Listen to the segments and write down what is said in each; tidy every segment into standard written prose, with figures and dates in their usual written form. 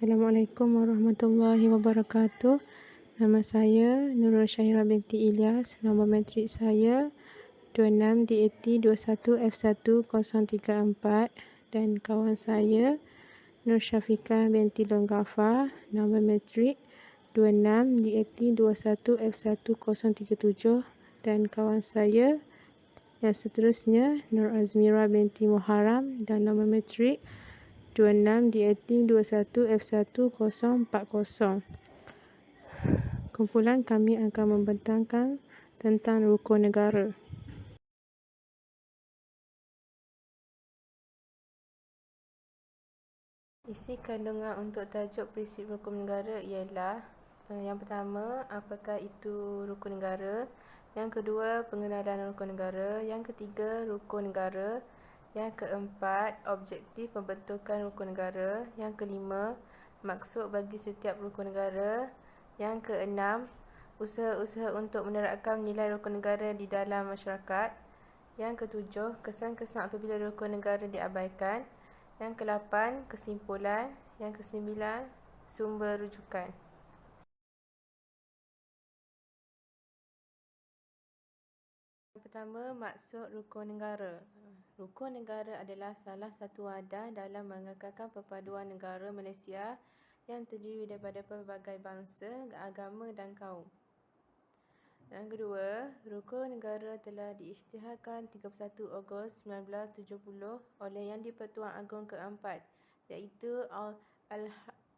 Assalamualaikum warahmatullahi wabarakatuh. Nama saya Nurul Syahira binti Ilyas. Nombor matrik saya 26 DAT 21F1034 dan kawan saya Nur Syafiqah binti Longafa. Nombor matrik 26 DAT 21F1037 dan kawan saya yang seterusnya Nur Azmira binti Muharram dan nombor matrik 26 DAT 21F1040. Kumpulan kami akan membentangkan tentang rukun negara. Isi kandungan untuk tajuk prinsip rukun negara ialah yang pertama, apakah itu rukun negara? Yang kedua, pengenalan rukun negara. Yang ketiga, rukun negara. Yang keempat, objektif pembentukan rukun negara. Yang kelima, maksud bagi setiap rukun negara. Yang keenam, usaha-usaha untuk menerapkan nilai rukun negara di dalam masyarakat. Yang ketujuh, kesan-kesan apabila rukun negara diabaikan. Yang ke-8, kesimpulan. Yang ke-9, sumber rujukan. Yang pertama, maksud rukun negara. Rukun negara adalah salah satu wadah dalam mengekalkan perpaduan negara Malaysia yang terdiri daripada pelbagai bangsa, agama dan kaum. Yang kedua, rukun negara telah diisytiharkan 31 Ogos 1970 oleh Yang di-Pertuan Agong keempat, iaitu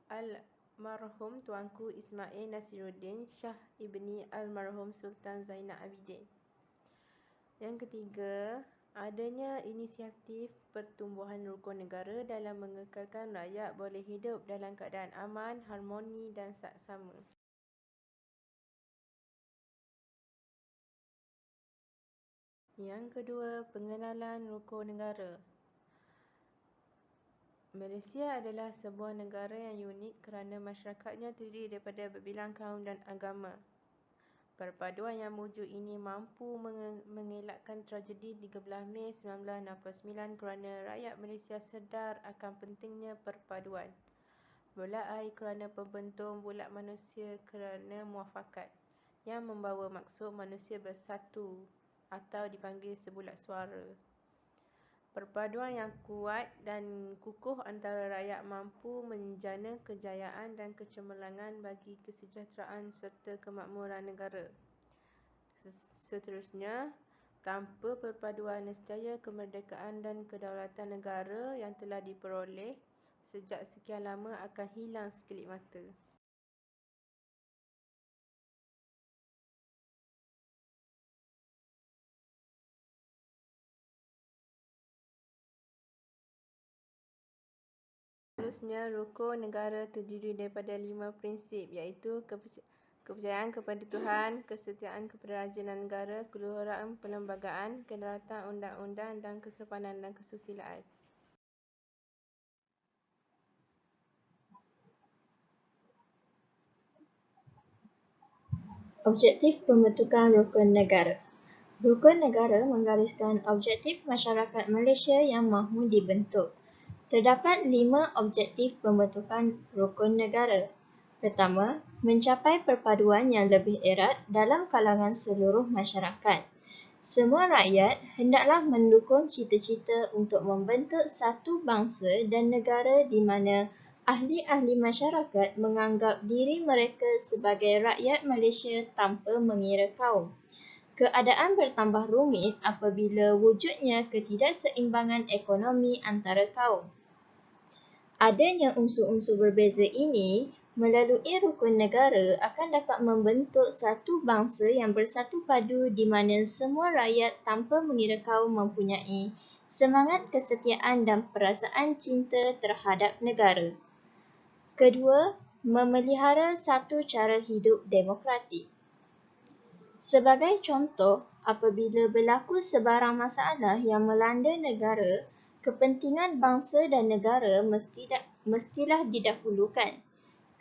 Almarhum Tuanku Ismail Nasiruddin Shah Ibni Almarhum Sultan Zainal Abidin. Yang ketiga, adanya inisiatif pertumbuhan rukun negara dalam mengekalkan rakyat boleh hidup dalam keadaan aman, harmoni dan saksama. Yang kedua, pengenalan rukun negara. Malaysia adalah sebuah negara yang unik kerana masyarakatnya terdiri daripada berbilang kaum dan agama. Perpaduan yang wujud ini mampu mengelakkan tragedi 13 Mei 1969 kerana rakyat Malaysia sedar akan pentingnya perpaduan. Bulat air kerana pembentuk bulat manusia kerana muafakat, yang membawa maksud manusia bersatu atau dipanggil sebulat suara. Perpaduan yang kuat dan kukuh antara rakyat mampu menjana kejayaan dan kecemerlangan bagi kesejahteraan serta kemakmuran negara. Seterusnya, tanpa perpaduan nescaya kemerdekaan dan kedaulatan negara yang telah diperoleh sejak sekian lama akan hilang sekelip mata. Seterusnya, rukun negara terdiri daripada 5 prinsip, iaitu kepercayaan kepada Tuhan, kesetiaan kepada raja dan negara, keluhuran perlembagaan, kedaulatan undang-undang dan kesopanan dan kesusilaan. Objektif pembentukan rukun negara. Rukun negara menggariskan objektif masyarakat Malaysia yang mahu dibentuk. Terdapat 5 objektif pembentukan rukun negara. Pertama, mencapai perpaduan yang lebih erat dalam kalangan seluruh masyarakat. Semua rakyat hendaklah mendukung cita-cita untuk membentuk satu bangsa dan negara di mana ahli-ahli masyarakat menganggap diri mereka sebagai rakyat Malaysia tanpa mengira kaum. Keadaan bertambah rumit apabila wujudnya ketidakseimbangan ekonomi antara kaum. Adanya unsur-unsur berbeza ini melalui rukun negara akan dapat membentuk satu bangsa yang bersatu padu di mana semua rakyat tanpa mengira kaum mempunyai semangat kesetiaan dan perasaan cinta terhadap negara. Kedua, memelihara satu cara hidup demokratik. Sebagai contoh, apabila berlaku sebarang masalah yang melanda negara, kepentingan bangsa dan negara mestilah didahulukan.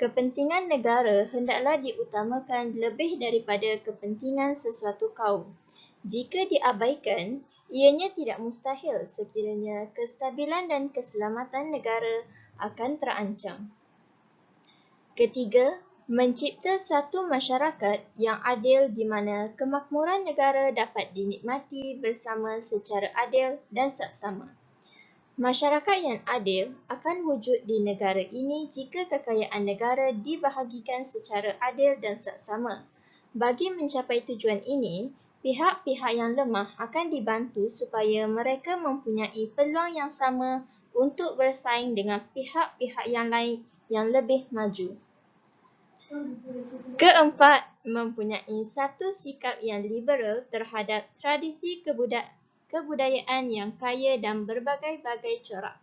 Kepentingan negara hendaklah diutamakan lebih daripada kepentingan sesuatu kaum. Jika diabaikan, ianya tidak mustahil sekiranya kestabilan dan keselamatan negara akan terancam. Ketiga, mencipta satu masyarakat yang adil di mana kemakmuran negara dapat dinikmati bersama secara adil dan saksama. Masyarakat yang adil akan wujud di negara ini jika kekayaan negara dibahagikan secara adil dan saksama. Bagi mencapai tujuan ini, pihak-pihak yang lemah akan dibantu supaya mereka mempunyai peluang yang sama untuk bersaing dengan pihak-pihak yang lain yang lebih maju. Keempat, mempunyai satu sikap yang liberal terhadap tradisi kebudayaan yang kaya dan berbagai-bagai corak.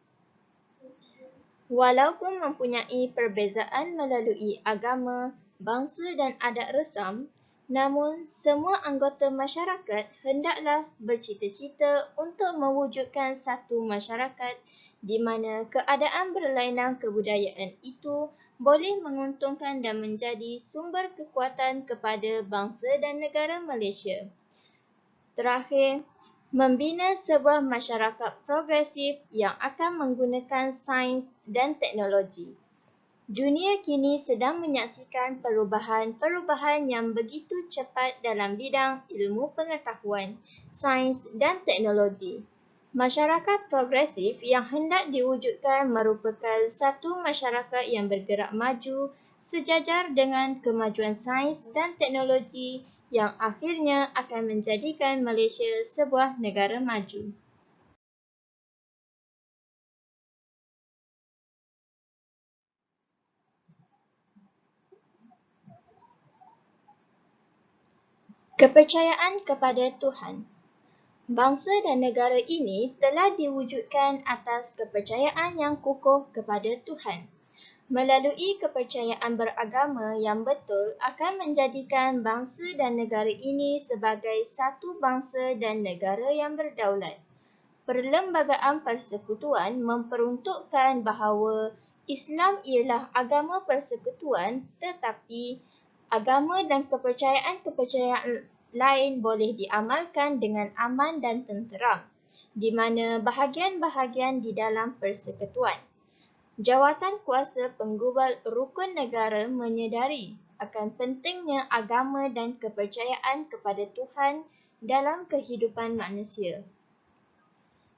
Walaupun mempunyai perbezaan melalui agama, bangsa dan adat resam, namun semua anggota masyarakat hendaklah bercita-cita untuk mewujudkan satu masyarakat di mana keadaan berlainan kebudayaan itu boleh menguntungkan dan menjadi sumber kekuatan kepada bangsa dan negara Malaysia. Terakhir, membina sebuah masyarakat progresif yang akan menggunakan sains dan teknologi. Dunia kini sedang menyaksikan perubahan-perubahan yang begitu cepat dalam bidang ilmu pengetahuan, sains dan teknologi. Masyarakat progresif yang hendak diwujudkan merupakan satu masyarakat yang bergerak maju sejajar dengan kemajuan sains dan teknologi yang akhirnya akan menjadikan Malaysia sebuah negara maju. Kepercayaan kepada Tuhan. Bangsa dan negara ini telah diwujudkan atas kepercayaan yang kukuh kepada Tuhan. Melalui kepercayaan beragama yang betul akan menjadikan bangsa dan negara ini sebagai satu bangsa dan negara yang berdaulat. Perlembagaan Persekutuan memperuntukkan bahawa Islam ialah agama persekutuan, tetapi agama dan kepercayaan lain boleh diamalkan dengan aman dan tenteram, di mana bahagian-bahagian di dalam persekutuan. Jawatan kuasa penggubal rukun negara menyedari akan pentingnya agama dan kepercayaan kepada Tuhan dalam kehidupan manusia.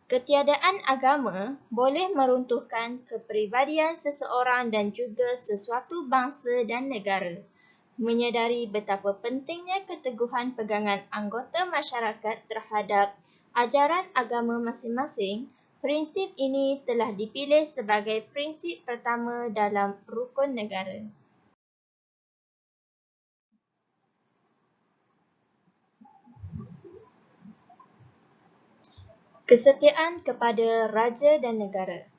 Ketiadaan agama boleh meruntuhkan kepribadian seseorang dan juga sesuatu bangsa dan negara. Menyedari betapa pentingnya keteguhan pegangan anggota masyarakat terhadap ajaran agama masing-masing, prinsip ini telah dipilih sebagai prinsip pertama dalam rukun negara. Kesetiaan kepada raja dan negara.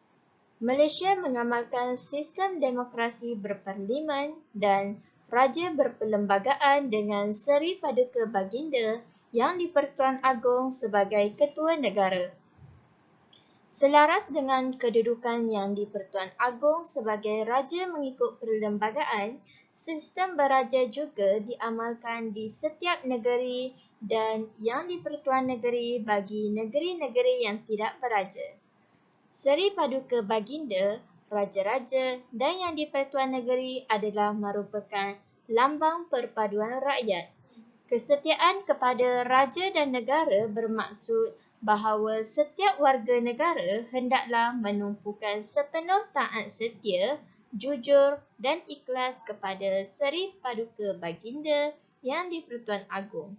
Malaysia mengamalkan sistem demokrasi berparlimen dan raja berperlembagaan dengan Seri Paduka Baginda yang di-Pertuan Agong sebagai ketua negara. Selaras dengan kedudukan yang di-Pertuan Agong sebagai raja mengikut perlembagaan, sistem beraja juga diamalkan di setiap negeri dan yang di-Pertuan Negeri bagi negeri-negeri yang tidak beraja. Seri Paduka Baginda, raja-raja dan yang di-Pertuan Negeri adalah merupakan lambang perpaduan rakyat. Kesetiaan kepada raja dan negara bermaksud bahawa setiap warga negara hendaklah menumpukan sepenuh taat setia, jujur dan ikhlas kepada Seri Paduka Baginda yang di-Pertuan Agong.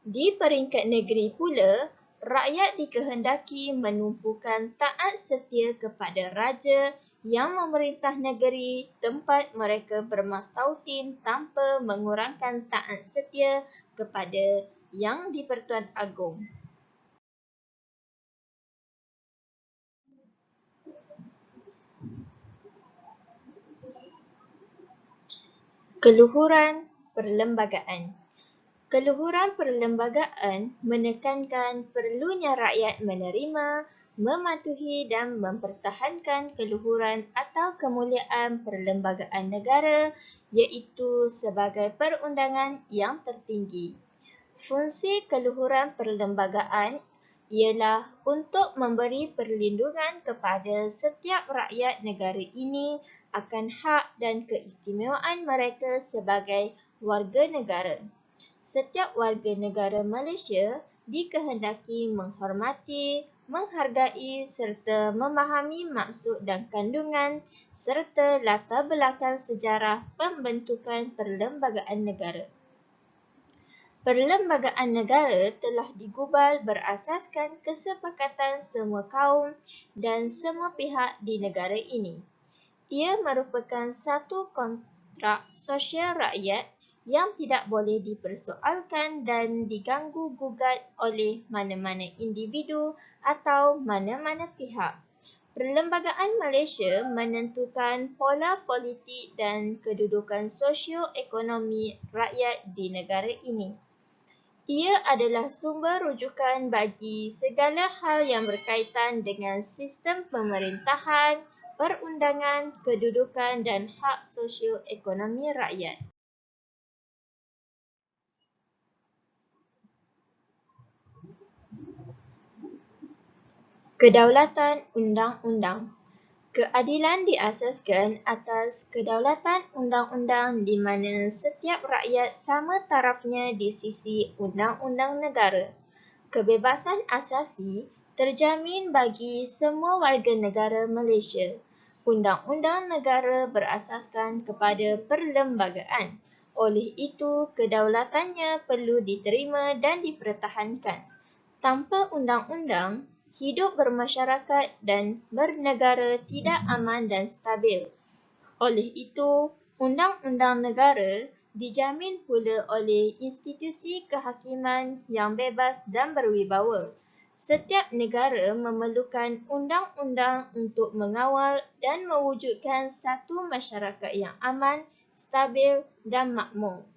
Di peringkat negeri pula, rakyat dikehendaki menumpukan taat setia kepada raja yang memerintah negeri tempat mereka bermastautin tanpa mengurangkan taat setia kepada yang di-Pertuan Agong. Keluhuran perlembagaan. Keluhuran perlembagaan menekankan perlunya rakyat menerima, mematuhi dan mempertahankan keluhuran atau kemuliaan perlembagaan negara iaitu sebagai perundangan yang tertinggi. Fungsi keluhuran perlembagaan ialah untuk memberi perlindungan kepada setiap rakyat negara ini akan hak dan keistimewaan mereka sebagai warga negara. Setiap warga negara Malaysia dikehendaki menghormati, menghargai serta memahami maksud dan kandungan serta latar belakang sejarah pembentukan perlembagaan negara. Perlembagaan negara telah digubal berasaskan kesepakatan semua kaum dan semua pihak di negara ini. Ia merupakan satu kontrak sosial rakyat yang tidak boleh dipersoalkan dan diganggu-gugat oleh mana-mana individu atau mana-mana pihak. Perlembagaan Malaysia menentukan pola politik dan kedudukan sosio-ekonomi rakyat di negara ini. Ia adalah sumber rujukan bagi segala hal yang berkaitan dengan sistem pemerintahan, perundangan, kedudukan dan hak sosio-ekonomi rakyat. Kedaulatan undang-undang. Keadilan diasaskan atas kedaulatan undang-undang di mana setiap rakyat sama tarafnya di sisi undang-undang negara. Kebebasan asasi terjamin bagi semua warga negara Malaysia. Undang-undang negara berasaskan kepada perlembagaan. Oleh itu, kedaulatannya perlu diterima dan dipertahankan. Tanpa undang-undang, hidup bermasyarakat dan bernegara tidak aman dan stabil. Oleh itu, undang-undang negara dijamin pula oleh institusi kehakiman yang bebas dan berwibawa. Setiap negara memerlukan undang-undang untuk mengawal dan mewujudkan satu masyarakat yang aman, stabil dan makmur.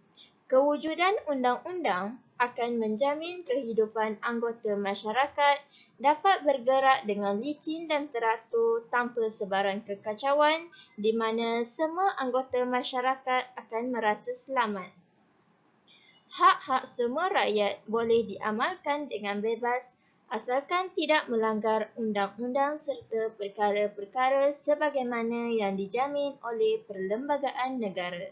Kewujudan undang-undang akan menjamin kehidupan anggota masyarakat dapat bergerak dengan licin dan teratur tanpa sebarang kekacauan di mana semua anggota masyarakat akan merasa selamat. Hak-hak semua rakyat boleh diamalkan dengan bebas asalkan tidak melanggar undang-undang serta perkara-perkara sebagaimana yang dijamin oleh Perlembagaan Negara.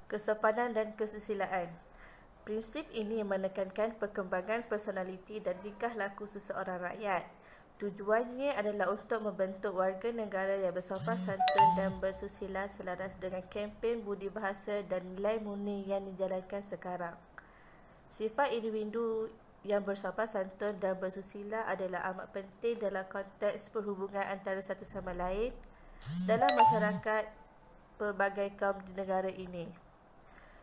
Kesopanan dan kesusilaan. Prinsip ini menekankan perkembangan personaliti dan tingkah laku seseorang rakyat. Tujuannya adalah untuk membentuk warga negara yang bersopan santun dan bersusila selaras dengan kempen budi bahasa dan nilai murni yang dijalankan sekarang. Sifat individu yang bersopan santun dan bersusila adalah amat penting dalam konteks perhubungan antara satu sama lain dalam masyarakat pelbagai kaum di negara ini.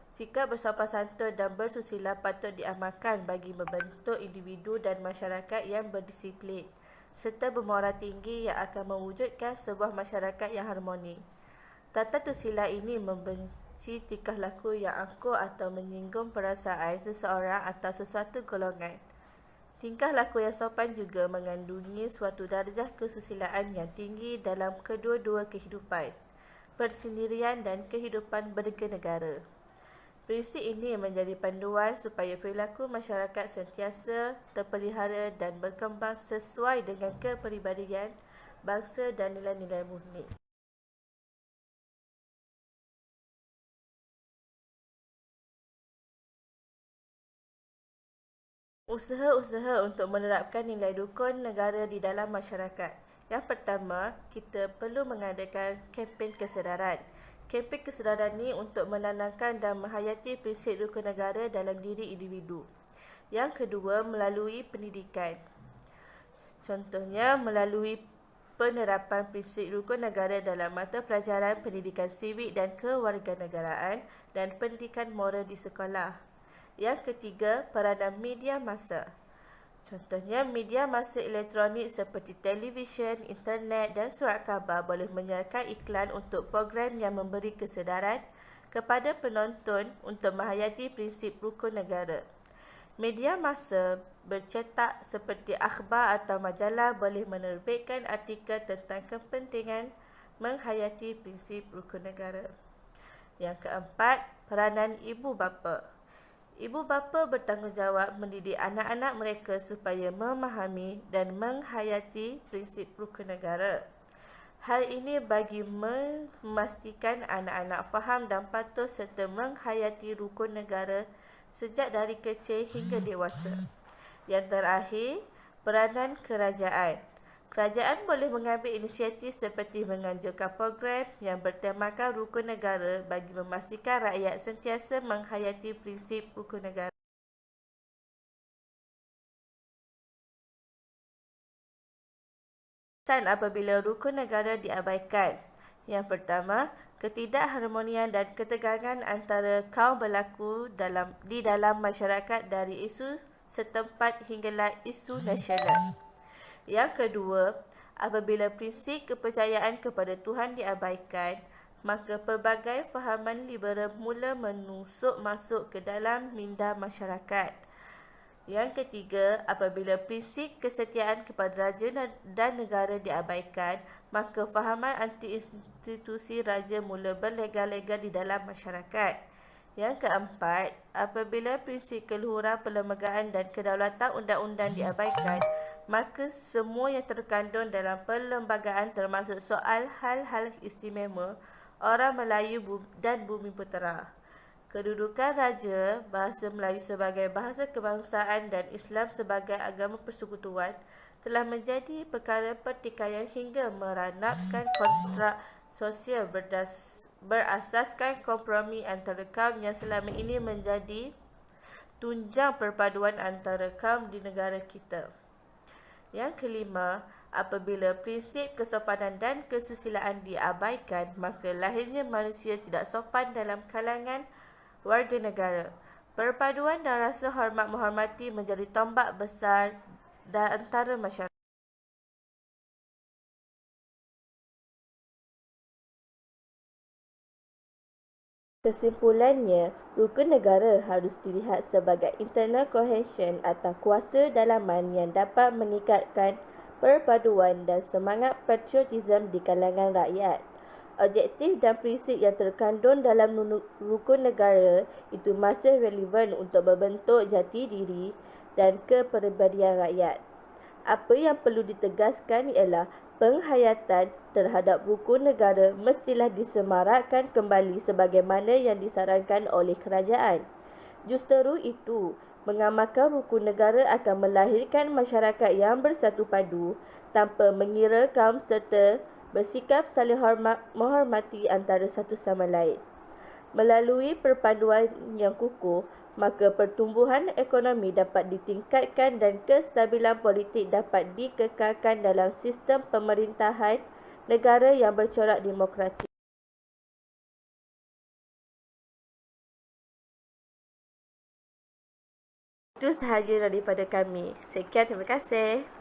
Sikap bersopan santun dan bersusila patut diamalkan bagi membentuk individu dan masyarakat yang berdisiplin serta bermoral tinggi yang akan mewujudkan sebuah masyarakat yang harmoni. Tata susila ini membenci tingkah laku yang angkuh atau menyinggung perasaan seseorang atau sesuatu golongan. Tingkah laku yang sopan juga mengandungi suatu darjah kesusilaan yang tinggi dalam kedua-dua kehidupan, persendirian dan kehidupan bernegara. Prinsip ini menjadi panduan supaya perilaku masyarakat sentiasa terpelihara dan berkembang sesuai dengan kepribadian bangsa dan nilai-nilai murni. Usaha-usaha untuk menerapkan nilai rukun negara di dalam masyarakat. Yang pertama, kita perlu mengadakan kempen kesedaran. Kempen kesedaran ini untuk menanamkan dan menghayati prinsip rukun negara dalam diri individu. Yang kedua, melalui pendidikan. Contohnya, melalui penerapan prinsip rukun negara dalam mata pelajaran pendidikan sivik dan kewarganegaraan dan pendidikan moral di sekolah. Yang ketiga, peranan media massa. Contohnya, media massa elektronik seperti televisyen, internet dan surat khabar boleh menyiarkan iklan untuk program yang memberi kesedaran kepada penonton untuk menghayati prinsip rukun negara. Media massa bercetak seperti akhbar atau majalah boleh menerbitkan artikel tentang kepentingan menghayati prinsip rukun negara. Yang keempat, peranan ibu bapa. Ibu bapa bertanggungjawab mendidik anak-anak mereka supaya memahami dan menghayati prinsip rukun negara. Hal ini bagi memastikan anak-anak faham dan patuh serta menghayati rukun negara sejak dari kecil hingga dewasa. Yang terakhir, peranan kerajaan. Kerajaan boleh mengambil inisiatif seperti menganjurkan program yang bertemakan rukun negara bagi memastikan rakyat sentiasa menghayati prinsip rukun negara. Apabila rukun negara diabaikan. Yang pertama, ketidakharmonian dan ketegangan antara kaum berlaku di dalam masyarakat dari isu setempat hinggalah isu nasional. Yang kedua, apabila prinsip kepercayaan kepada Tuhan diabaikan, maka pelbagai fahaman liberal mula menusuk masuk ke dalam minda masyarakat. Yang ketiga, apabila prinsip kesetiaan kepada raja dan negara diabaikan, maka fahaman anti-institusi raja mula berlega-lega di dalam masyarakat. Yang keempat, apabila prinsip keluhuran perlembagaan dan kedaulatan undang-undang diabaikan, maka semua yang terkandung dalam perlembagaan termasuk soal hal-hal istimewa orang Melayu dan bumi putera. Kedudukan raja, bahasa Melayu sebagai bahasa kebangsaan dan Islam sebagai agama persekutuan telah menjadi perkara pertikaian hingga meranapkan kontrak sosial berasaskan kompromi antara kaum yang selama ini menjadi tunjang perpaduan antara kaum di negara kita. Yang kelima, apabila prinsip kesopanan dan kesusilaan diabaikan, maka lahirnya manusia tidak sopan dalam kalangan warga negara. Perpaduan dan rasa hormat menghormati menjadi tombak besar antara masyarakat. Kesimpulannya, rukun negara harus dilihat sebagai internal cohesion atau kuasa dalaman yang dapat mengikatkan perpaduan dan semangat patriotisme di kalangan rakyat. Objektif dan prinsip yang terkandung dalam rukun negara itu masih relevan untuk membentuk jati diri dan kepribadian rakyat. Apa yang perlu ditegaskan ialah penghayatan terhadap rukun negara mestilah disemarakkan kembali sebagaimana yang disarankan oleh kerajaan. Justeru itu, mengamalkan rukun negara akan melahirkan masyarakat yang bersatu padu tanpa mengira kaum serta bersikap saling menghormati antara satu sama lain. Melalui perpaduan yang kukuh, maka pertumbuhan ekonomi dapat ditingkatkan dan kestabilan politik dapat dikekalkan dalam sistem pemerintahan negara yang bercorak demokratik. Itu sahaja daripada kami. Sekian, terima kasih.